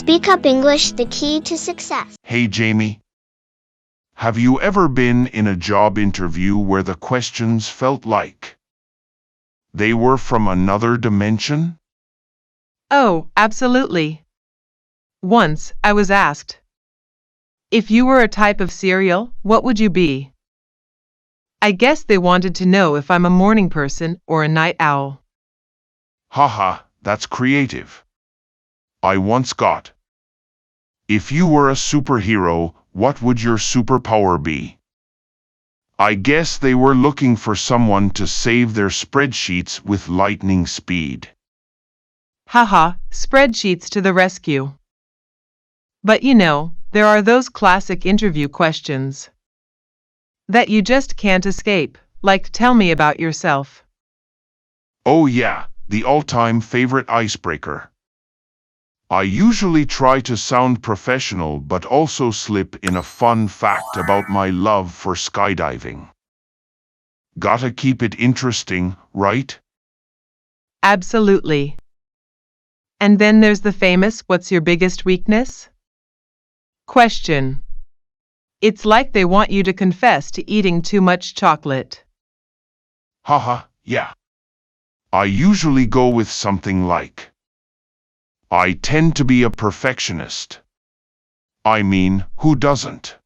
Speak Up English, the key to success. Hey Jamie, have you ever been in a job interview where the questions felt like they were from another dimension? Oh, absolutely. Once, I was asked, if you were a type of cereal, what would you be? I guess they wanted to know if I'm a morning person or a night owl. Haha, that's creative. I once got, if you were a superhero, what would your superpower be? I guess they were looking for someone to save their spreadsheets with lightning speed. Haha, spreadsheets to the rescue. But there are those classic interview questions that you just can't escape, like tell me about yourself. Oh yeah, the all-time favorite icebreaker. I usually try to sound professional but also slip in a fun fact about my love for skydiving. Gotta keep it interesting, right? Absolutely. And then there's the famous what's your biggest weakness? Question. It's like they want you to confess to eating too much chocolate. Haha, yeah. I usually go with something like, I tend to be a perfectionist. I mean, who doesn't?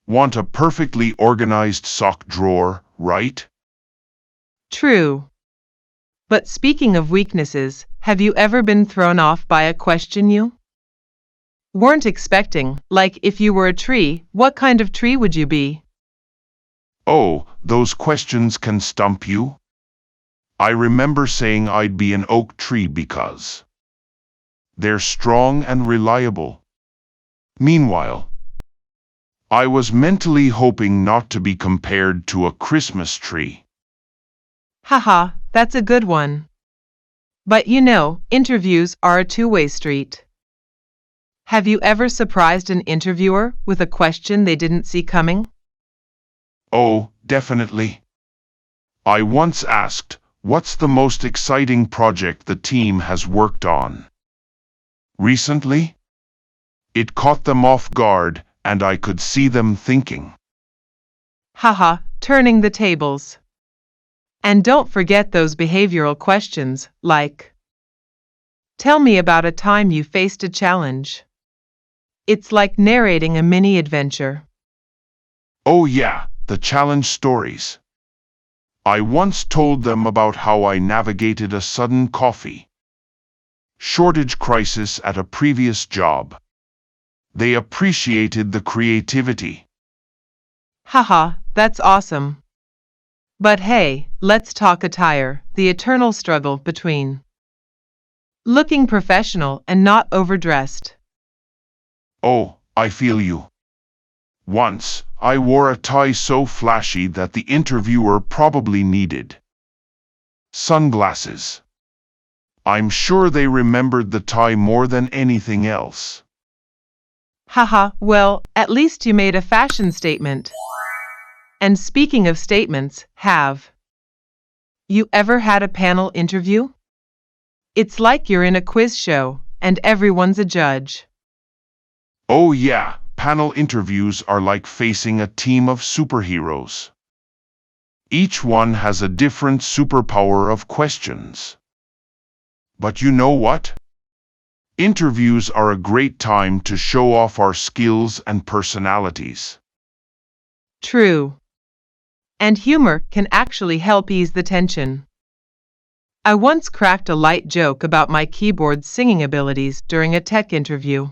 Want a perfectly organized sock drawer, right? True. But speaking of weaknesses, have you ever been thrown off by a question you weren't expecting, like if you were a tree, what kind of tree would you be? Oh, those questions can stump you. I remember saying I'd be an oak tree because they're strong and reliable. Meanwhile, I was mentally hoping not to be compared to a Christmas tree. Haha, that's a good one. But interviews are a two-way street. Have you ever surprised an interviewer with a question they didn't see coming? Oh, definitely. I once asked, what's the most exciting project the team has worked on recently? It caught them off guard, and I could see them thinking. Haha, turning the tables. And don't forget those behavioral questions, like, tell me about a time you faced a challenge. It's like narrating a mini adventure. Oh yeah, the challenge stories. I once told them about how I navigated a sudden coffee shortage crisis at a previous job. They appreciated the creativity. Haha, that's awesome. But hey, let's talk attire, the eternal struggle between looking professional and not overdressed. Oh, I feel you. Once, I wore a tie so flashy that the interviewer probably needed sunglasses. I'm sure they remembered the tie more than anything else. Haha, well, at least you made a fashion statement. And speaking of statements, have you ever had a panel interview? It's like you're in a quiz show, and everyone's a judge. Oh yeah, panel interviews are like facing a team of superheroes. Each one has a different superpower of questions. But you know what? Interviews are a great time to show off our skills and personalities. True. And humor can actually help ease the tension. I once cracked a light joke about my keyboard singing abilities during a tech interview.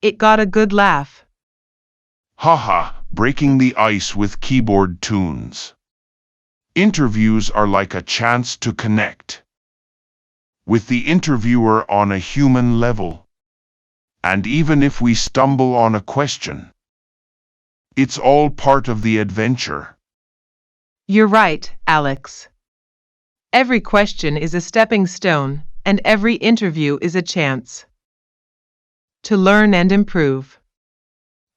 It got a good laugh. Haha, breaking the ice with keyboard tunes. Interviews are like a chance to connect with the interviewer on a human level. And even if we stumble on a question, it's all part of the adventure. You're right, Alex. Every question is a stepping stone, and every interview is a chance to learn and improve.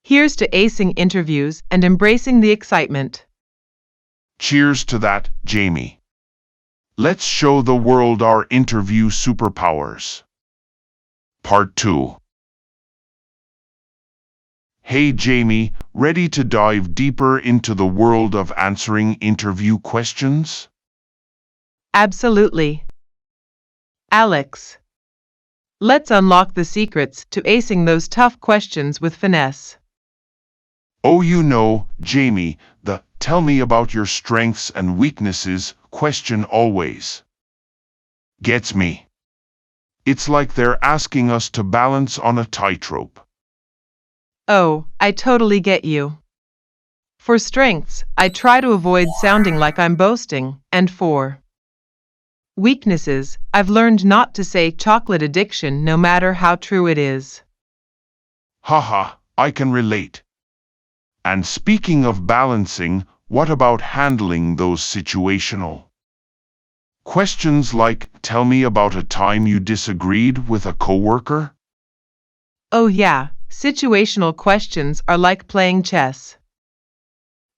Here's to acing interviews and embracing the excitement. Cheers to that, Jamie. Let's show the world our interview superpowers. Part 2. Hey Jamie, ready to dive deeper into the world of answering interview questions? Absolutely. Alex, let's unlock the secrets to acing those tough questions with finesse. Oh, Jamie, the tell me about your strengths and weaknesses question always gets me. It's like they're asking us to balance on a tightrope. Oh, I totally get you. For strengths, I try to avoid sounding like I'm boasting, and for weaknesses, I've learned not to say chocolate addiction no matter how true it is. Haha, I can relate. And speaking of balancing, what about handling those situational questions like, tell me about a time you disagreed with a coworker? Oh yeah, situational questions are like playing chess.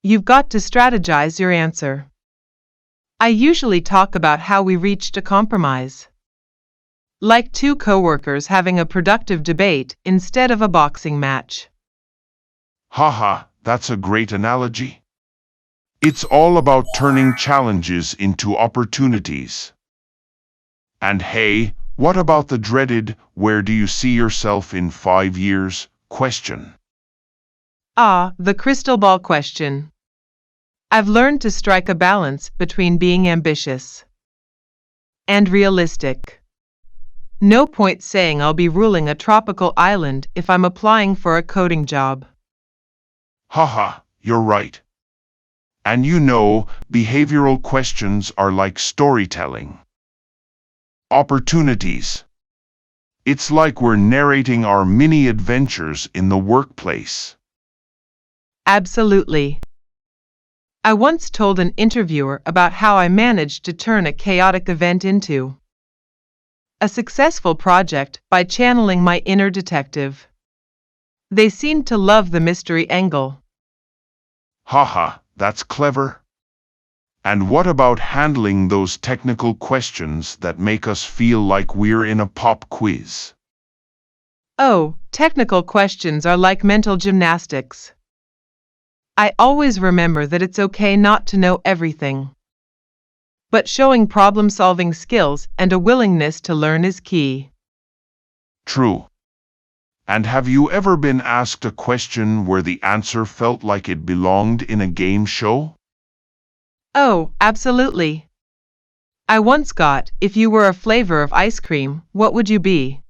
You've got to strategize your answer. I usually talk about how we reached a compromise. Like two coworkers having a productive debate instead of a boxing match. Haha, that's a great analogy. It's all about turning challenges into opportunities. And hey, what about the dreaded, where do you see yourself in 5 years question? Ah, the crystal ball question. I've learned to strike a balance between being ambitious and realistic. No point saying I'll be ruling a tropical island if I'm applying for a coding job. Haha, you're right. And behavioral questions are like storytelling. Opportunities. It's like we're narrating our mini adventures in the workplace. Absolutely. I once told an interviewer about how I managed to turn a chaotic event into a successful project by channeling my inner detective. They seemed to love the mystery angle. Haha, that's clever. And what about handling those technical questions that make us feel like we're in a pop quiz? Oh, technical questions are like mental gymnastics. I always remember that it's okay not to know everything. But showing problem-solving skills and a willingness to learn is key. True. And have you ever been asked a question where the answer felt like it belonged in a game show? Oh, absolutely. I once got, if you were a flavor of ice cream, what would you be?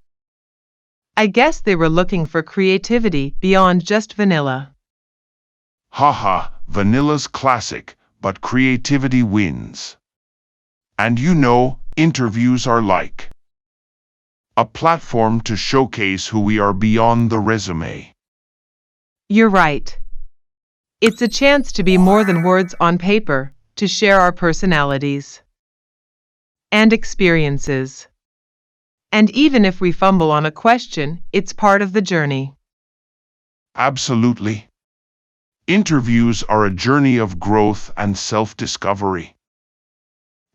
I guess they were looking for creativity beyond just vanilla. Haha, vanilla's classic, but creativity wins. And interviews are like a platform to showcase who we are beyond the resume. You're right. It's a chance to be more than words on paper, to share our personalities and experiences. And even if we fumble on a question, it's part of the journey. Absolutely. Interviews are a journey of growth and self-discovery.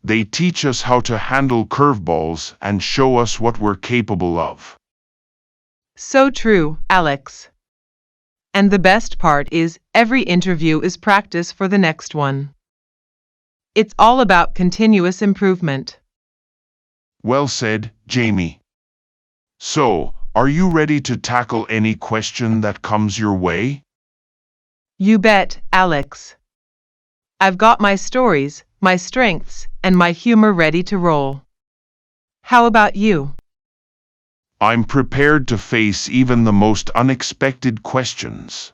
They teach us how to handle curveballs and show us what we're capable of. So true, Alex. And the best part is, every interview is practice for the next one. It's all about continuous improvement. Well said, Jamie. So, are you ready to tackle any question that comes your way? You bet, Alex. I've got my stories, my strengths, and my humor ready to roll. How about you? I'm prepared to face even the most unexpected questions.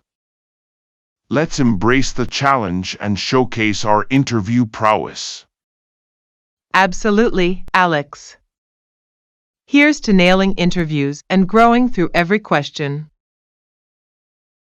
Let's embrace the challenge and showcase our interview prowess. Absolutely, Alex. Here's to nailing interviews and growing through every question.